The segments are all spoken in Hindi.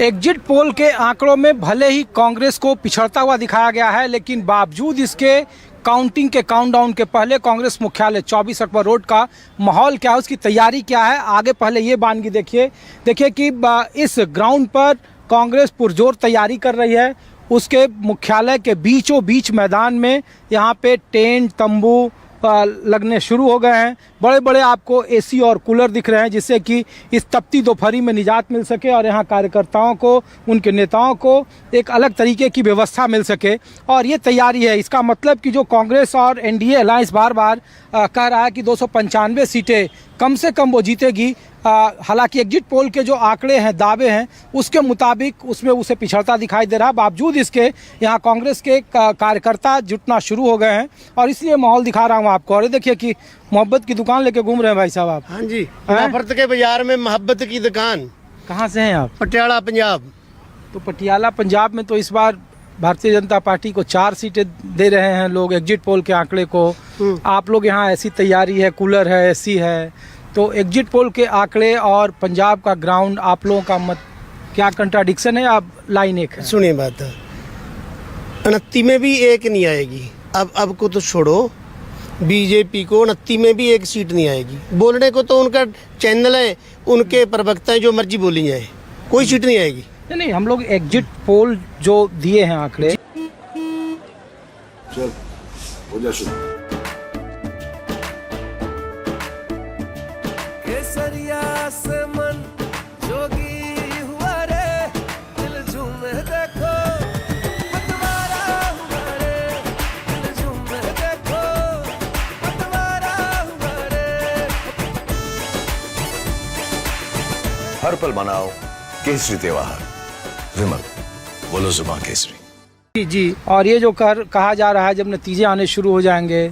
एग्जिट पोल के आंकड़ों में भले ही कांग्रेस को पिछड़ता हुआ दिखाया गया है, लेकिन बावजूद इसके काउंटिंग के काउंटडाउन के पहले कांग्रेस मुख्यालय 24 अक्टूबर रोड का माहौल क्या है, उसकी तैयारी क्या है, आगे पहले ये बानगी देखिए कि इस ग्राउंड पर कांग्रेस पुरजोर तैयारी कर रही है। उसके मुख्यालय के बीचों बीच मैदान में यहाँ पे टेंट तंबू लगने शुरू हो गए हैं। बड़े बड़े आपको एसी और कूलर दिख रहे हैं, जिससे कि इस तपती दोपहरी में निजात मिल सके और यहाँ कार्यकर्ताओं को, उनके नेताओं को एक अलग तरीके की व्यवस्था मिल सके। और ये तैयारी है। इसका मतलब कि जो कांग्रेस और एनडीए अलायंस बार बार कह रहा है कि 295 सीटें कम से कम वो जीतेगी, हालांकि एग्जिट पोल के जो आंकड़े हैं, दावे हैं, उसके मुताबिक उसमें उसे पिछड़ता दिखाई दे रहा है। बावजूद इसके यहाँ कांग्रेस के कार्यकर्ता जुटना शुरू हो गए हैं और इसलिए माहौल दिखा रहा हूँ आपको। और ये देखिए कि मोहब्बत की दुकान लेके घूम रहे हैं भाई साहब आप। हाँ जी, नफरत के बाजार में मोहब्बत की दुकान। कहाँ से हैं आप? पटियाला पंजाब। तो पटियाला पंजाब में तो इस बार भारतीय जनता पार्टी को 4 सीटें दे रहे हैं लोग एग्जिट पोल के आंकड़े को। आप लोग यहाँ ऐसी तैयारी है, कूलर है, एसी है, तो एग्जिट पोल के आंकड़े और पंजाब का ग्राउंड, आप लोगों का मत क्या कंट्राडिक्शन है? आप लाइन एक है। सुनिए बात, 29 में भी एक नहीं आएगी। अब को तो छोड़ो, बीजेपी को 29 में भी एक सीट नहीं आएगी। बोलने को तो उनका चैनल है, उनके प्रवक्ता है, जो मर्जी बोली जाए, कोई सीट नहीं आएगी। नहीं, हम लोग एग्जिट पोल जो दिए हैं आंकड़े। चल हो जा शुरू। केसरिया से मन जोगी हुआ रे, दिल झूमे देखो पतवारा हुआ रे, दिल झूमे देखो पतवारा हुआ रे। हर पल मनाओ केसरी त्योहार। विमल बोलो जुबान केसरी। जी, और ये जो कहा जा रहा है, जब नतीजे आने शुरू हो जाएंगे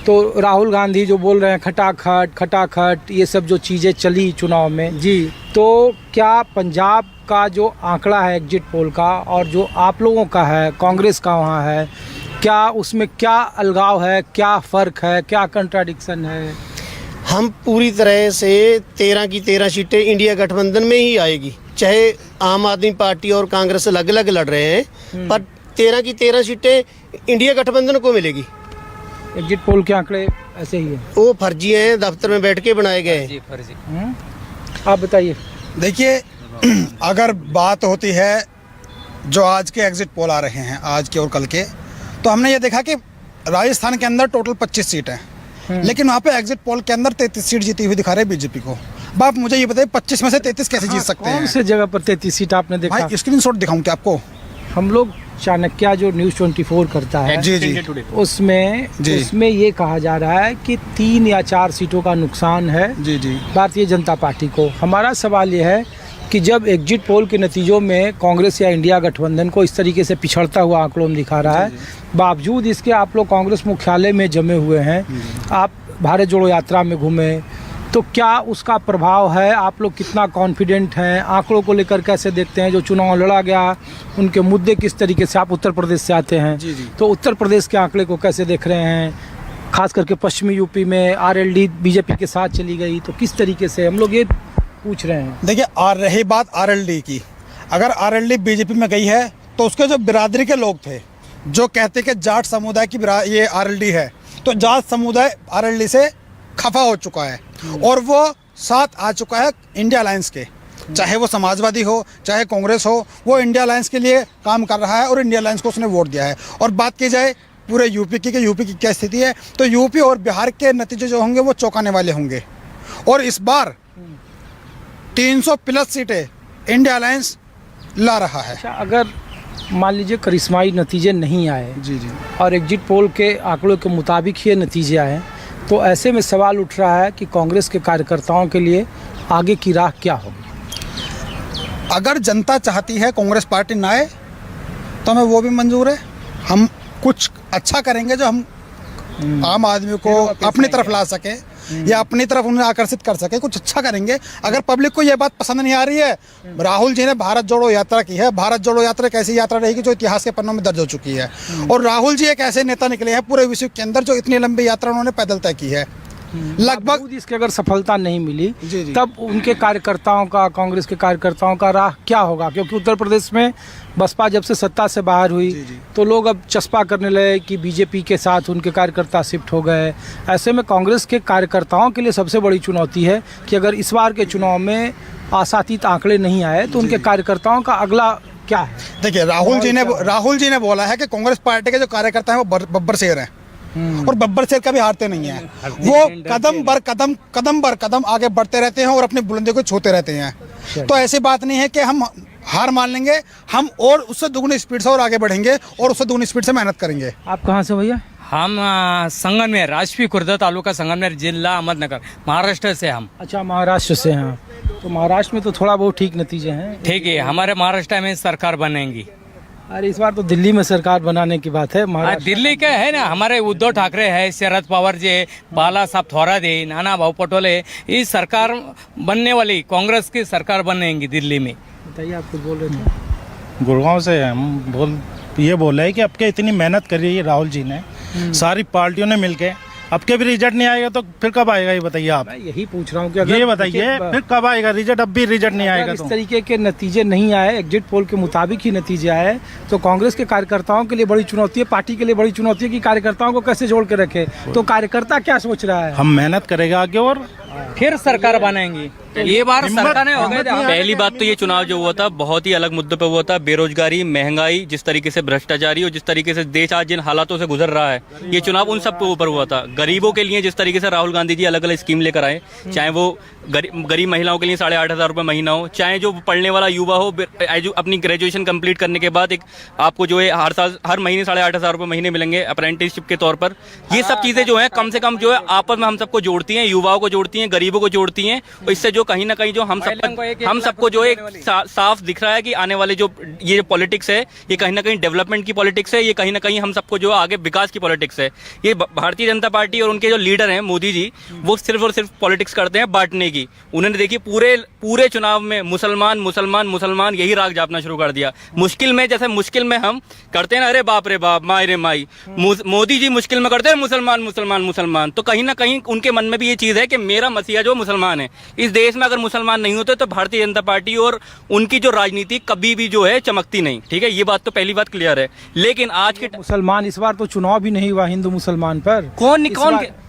तो राहुल गांधी जो बोल रहे हैं खटाखट खटाखट, ये सब जो चीज़ें चली चुनाव में जी, तो क्या पंजाब का जो आंकड़ा है एग्जिट पोल का और जो आप लोगों का है, कांग्रेस का वहाँ है, क्या उसमें क्या अलगाव है, क्या फ़र्क है, क्या कंट्राडिक्शन है? हम पूरी तरह से 13 की 13 सीटें इंडिया गठबंधन में ही आएगी। चाहे आम आदमी पार्टी और कांग्रेस अलग अलग लड़ रहे हैं, पर 13 की 13 सीटें इंडिया गठबंधन को मिलेगी। एग्जिट पोल के आंकड़े ऐसे ही है, वो फर्जी हैं, दफ्तर में बैठ के बनाए गए हैं। फर्जी। आप बताइए। देखिए, अगर बात होती है जो आज के एग्जिट पोल आ रहे हैं, आज के और कल के, तो हमने ये देखा कि राजस्थान के अंदर टोटल 25 सीट है, लेकिन वहाँ पे एग्जिट पोल के अंदर 33 सीट जीती हुई दिखा रहे हैं बीजेपी को। अब आप मुझे ये बताइए 25 में से 33 कैसे जीत सकते हैं? कौन से जगह पर 33 सीट आपने देखा? भाई स्क्रीनशॉट दिखाऊं क्या आपको? हम लोग चाणक्य जो न्यूज़ 24 करता है, जी जी, उसमें ये कहा जा रहा है कि 3 या 4 सीटों का नुकसान है जी जी भारतीय जनता पार्टी को। हमारा सवाल ये है कि जब एग्जिट पोल के नतीजों में कांग्रेस या इंडिया गठबंधन को इस तरीके से पिछड़ता हुआ आंकड़ों में दिखा रहा है, बावजूद इसके आप लोग कांग्रेस मुख्यालय में जमे हुए हैं, आप भारत जोड़ो यात्रा में घूमे, तो क्या उसका प्रभाव है? आप लोग कितना कॉन्फिडेंट हैं? आंकड़ों को लेकर कैसे देखते हैं? जो चुनाव लड़ा गया, उनके मुद्दे किस तरीके से, आप उत्तर प्रदेश से आते हैं, तो उत्तर प्रदेश के आंकड़े को कैसे देख रहे हैं? खास करके पश्चिमी यूपी में आरएलडी बीजेपी के साथ चली गई, तो किस तरीके से, हम लोग ये पूछ रहे हैं। देखिए, रही बात आरएलडी की, अगर आरएलडी बीजेपी में गई है तो उसके जो बिरादरी के लोग थे जो कहते कि जाट समुदाय की ये आरएलडी है, तो जाट समुदाय आरएलडी से खफा हो चुका है और वो साथ आ चुका है इंडिया अलायंस के। चाहे वो समाजवादी हो, चाहे कांग्रेस हो, वो इंडिया अलायंस के लिए काम कर रहा है और इंडिया अलायंस को उसने वोट दिया है। और बात की जाए पूरे यूपी की कि यूपी की क्या स्थिति है, तो यूपी और बिहार के नतीजे जो होंगे वो चौंकाने वाले होंगे। और इस बार 300 प्लस सीटें इंडिया अलायंस ला रहा है। अच्छा, अगर मान लीजिए करिश्माई नतीजे नहीं आए जी जी और एग्जिट पोल के आंकड़ों के मुताबिक ही नतीजे आए, तो ऐसे में सवाल उठ रहा है कि कांग्रेस के कार्यकर्ताओं के लिए आगे की राह क्या होगी? अगर जनता चाहती है कांग्रेस पार्टी ना आए तो हमें वो भी मंजूर है। हम कुछ अच्छा करेंगे जो हम आम आदमी को अपनी तरफ ला सके या अपनी तरफ उन्हें आकर्षित कर सके, कुछ अच्छा करेंगे। अगर पब्लिक को ये बात पसंद नहीं आ रही है, राहुल जी ने भारत जोड़ो यात्रा की है, भारत जोड़ो यात्रा एक ऐसी यात्रा रहेगी जो इतिहास के पन्नों में दर्ज हो चुकी है, और राहुल जी एक ऐसे नेता निकले हैं पूरे विश्व के अंदर जो इतनी लंबी यात्रा उन्होंने पैदल तय की है। लगभग बावजूद इसकी अगर सफलता नहीं मिली जी, जी। तब उनके कार्यकर्ताओं का, कांग्रेस के कार्यकर्ताओं का राह क्या होगा? क्योंकि उत्तर प्रदेश में बसपा जब से सत्ता से बाहर हुई जी, जी। तो लोग अब चस्पा करने लगे कि बीजेपी के साथ उनके कार्यकर्ता शिफ्ट हो गए। ऐसे में कांग्रेस के कार्यकर्ताओं के लिए सबसे बड़ी चुनौती है कि अगर इस बार के चुनाव में आशातीत आंकड़े नहीं आए तो उनके कार्यकर्ताओं का अगला क्या है? देखिए, राहुल जी ने बोला है कि कांग्रेस पार्टी के जो कार्यकर्ता हैं वो बब्बर शेर हैं और बब्बर शेर कभी हारते नहीं हैं। वो कदम बर कदम आगे बढ़ते रहते हैं और अपनी बुलंदी को छूते रहते हैं। तो ऐसी बात नहीं है कि हम हार मान लेंगे, हम और उससे दुगनी स्पीड से और आगे बढ़ेंगे और उससे दुगनी स्पीड से मेहनत करेंगे। आप कहाँ से भैया? हम संगमनेर, राजपी खुर्दा तालुका संगमनेर जिला अहमदनगर, महाराष्ट्र से हम। अच्छा, महाराष्ट्र से हैं। तो महाराष्ट्र में तो थोड़ा बहुत ठीक नतीजे हैं। ठीक है, हमारे महाराष्ट्र में सरकार बनेगी। अरे इस बार तो दिल्ली में सरकार बनाने की बात है। दिल्ली का है ना, हमारे उद्धव ठाकरे है, शरद पवार जी है, बाला साहब थोरादे, नाना भाऊ पटोले, ये सरकार बनने वाली, कांग्रेस की सरकार बनेगी दिल्ली में। बताइए, आप कुछ बोल रहे थे? गुड़गांव से हम ये बोल रहे हैं कि अब के इतनी मेहनत करी है राहुल जी ने, सारी पार्टियों ने मिलके, अब के भी रिजल्ट नहीं आएगा तो फिर कब आएगा ये बताइए आप? मैं यही पूछ रहा हूँ कि अगर ये बताइए फिर कब आएगा रिजल्ट? अब भी रिजल्ट नहीं आएगा इस तो तरीके के नतीजे नहीं आए, एग्जिट पोल के मुताबिक ही नतीजे आए, तो कांग्रेस के कार्यकर्ताओं के लिए बड़ी चुनौती है, पार्टी के लिए बड़ी चुनौती है कि कार्यकर्ताओं को कैसे जोड़ के रखे। तो कार्यकर्ता क्या सोच रहा है? हम मेहनत करेगा आगे और फिर सरकार बनाएंगी। ये बार सरकार ने हो गए। पहली बात तो ये चुनाव जो हुआ था बहुत ही अलग मुद्दों पे हुआ था। बेरोजगारी, महंगाई, जिस तरीके से भ्रष्टाचारी और जिस तरीके से देश आज जिन हालातों से गुजर रहा है, ये चुनाव उन सब के ऊपर हुआ था। गरीबों के लिए जिस तरीके से राहुल गांधी जी अलग अलग स्कीम लेकर आए, चाहे वो गरीब महिलाओं के लिए 8,500 रुपये महीना हो, चाहे जो पढ़ने वाला युवा हो, अपनी ग्रेजुएशन कंप्लीट करने के बाद एक आपको जो है हर महीने 8,500 रुपये महीने मिलेंगे अप्रेंटिसशिप के तौर पर। ये सब चीजें जो है कम से कम जो है आपस में हम सबको जोड़ती हैं, युवाओं को जोड़ती हैं, गरीबों को जोड़ती हैं, और इससे जो कहीं ना कहीं जो हम सबको जो एक साफ दिख रहा है कि आने वाले जो ये पॉलिटिक्स है, ये कहीं ना कहीं डेवलपमेंट की पॉलिटिक्स है, ये कहीं ना कहीं हम सबको जो आगे विकास की पॉलिटिक्स है। ये भारतीय जनता पार्टी और उनके जो लीडर हैं मोदी जी, वो सिर्फ और सिर्फ पॉलिटिक्स करते हैं बांटने की। उन्होंने देखिए पूरे चुनाव में मुसलमान मुसलमान मुसलमान यही राग जापना शुरू कर दिया। मुश्किल में जैसे मुश्किल में हम करते हैं ना, अरे बाप रे बाप, माई रे माई, मोदी जी मुश्किल में करते हैं मुसलमान मुसलमान मुसलमान। तो कहीं ना कहीं उनके मन में भी ये चीज है कि मेरा मसीहा जो मुसलमान है, इस देश में अगर मुसलमान नहीं होते तो भारतीय जनता पार्टी और उनकी जो राजनीति कभी भी जो है चमकती नहीं। ठीक है, ये बात तो पहली बात क्लियर है। लेकिन आज के मुसलमान, इस बार तो चुनाव भी नहीं हुआ हिंदू मुसलमान पर।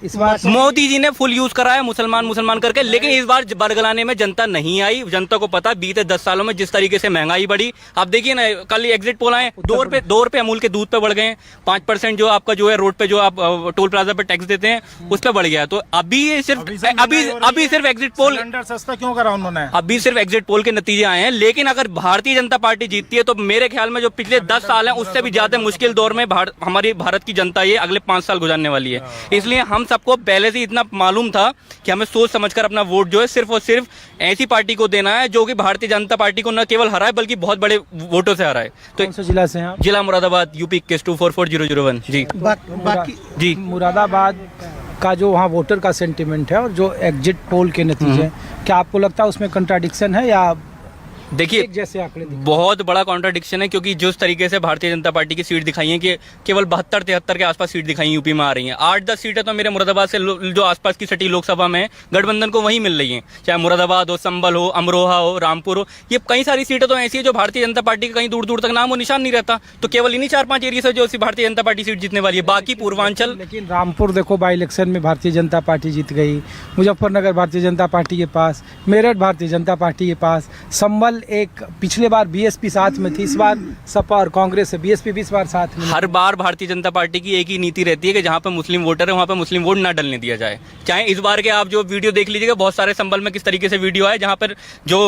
इस बार मोदी जी ने फुल यूज करा है मुसलमान मुसलमान करके, लेकिन इस बार बरगलाने में जनता नहीं आई। जनता को पता, बीते 10 सालों में जिस तरीके से महंगाई बढ़ी, आप देखिए ना, कल एग्जिट पोल आए, 2 रुपए अमूल के दूध पे बढ़ गए, 5% जो आपका जो है रोड पे जो आप टोल प्लाजा पे टैक्स देते हैं उस पे बढ़ गया। तो अभी सिर्फ एग्जिट पोल सस्ता क्यों करा उन्होंने? अभी सिर्फ एग्जिट पोल के नतीजे आए हैं। लेकिन अगर भारतीय जनता पार्टी जीतती है तो मेरे ख्याल में जो पिछले 10 साल हैं उससे भी ज्यादा मुश्किल दौर में हमारी भारत की जनता ये अगले 5 साल गुजारने वाली है। इसलिए हम सबको पहले से इतना मालूम था कि हमें सोच समझकर अपना वोट जो है सिर्फ और सिर्फ ऐसी पार्टी को देना है जो कि भारतीय जनता पार्टी को न केवल हराए बल्कि बहुत बड़े वोटों से हराए। तो कौन सा जिला से हैं आप? जिला मुरादाबाद, यूपी 244001। जी बाकी जी मुरादाबाद का जो वहाँ वोटर का सेंटिमेंट है और जो एग्जिट पोल के नतीजे हैं, क्या आपको लगता है उसमें कंट्राडिक्शन है या देखिए जैसे आंकड़े बहुत बड़ा कॉन्ट्राडिक्शन है? क्योंकि जिस तरीके से भारतीय जनता पार्टी की सीट दिखाई है कि केवल 72-73 के आसपास सीट दिखाई यूपी में आ रही हैं। 8-10 सीटें तो मेरे मुरादाबाद से जो आसपास की सटी लोकसभा में गठबंधन को वहीं मिल रही हैं, चाहे मुरादाबाद हो, संभल हो, अमरोहा हो, रामपुर हो। ये कई सारी सीटें तो ऐसी है जो भारतीय जनता पार्टी का कहीं दूर दूर तक नाम और निशान नहीं रहता। तो केवल इन्हीं 4-5 एरिया से जो भारतीय जनता पार्टी सीट जीतने वाली है, बाकी पूर्वांचल। लेकिन रामपुर देखो, बाई इलेक्शन में भारतीय जनता पार्टी जीत गई, मुजफ्फरनगर भारतीय जनता पार्टी के पास, मेरठ भारतीय जनता पार्टी के पास, संभल एक पिछले बार बीएसपी साथ में थी, इस बार सपा और कांग्रेस से बीएसपी भी इस बार साथ में। हर बार भारतीय जनता पार्टी की एक ही नीति रहती है कि जहां पे मुस्लिम वोटर है वहां पे मुस्लिम वोट ना डलने दिया जाए। चाहे इस बार के आप जो वीडियो देख लीजिएगा, बहुत सारे संभल में किस तरीके से वीडियो है जहां पर जो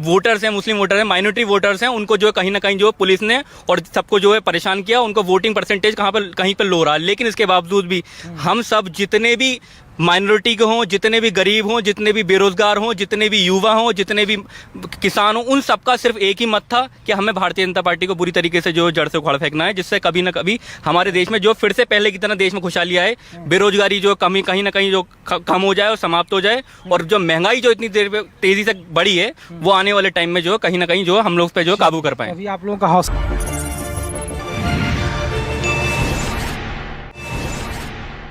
वोटर्स हैं, मुस्लिम वोटर हैं, माइनॉरिटी वोटर्स हैं, उनको जो कहीं ना कहीं जो पुलिस ने और सबको जो है परेशान किया, उनको वोटिंग परसेंटेज कहीं पर लो रहा। लेकिन इसके बावजूद भी हम सब जितने भी माइनॉरिटी के हों, जितने भी गरीब हों, जितने भी बेरोजगार हों, जितने भी युवा हों, जितने भी किसान हों, उन सबका सिर्फ एक ही मत था कि हमें भारतीय जनता पार्टी को पूरी तरीके से जो जड़ से उखाड़ फेंकना है, जिससे कभी ना कभी हमारे देश में जो फिर से पहले की तरह देश में खुशहाली आए, बेरोजगारी जो कमी कहीं ना कहीं जो कम हो जाए और समाप्त हो जाए, और जो महंगाई जो इतनी तेजी से बढ़ी है वो आने वाले टाइम में जो कहीं ना कहीं जो हम लोग उस पर जो काबू कर पाए। अभी आप लोगों का हौसला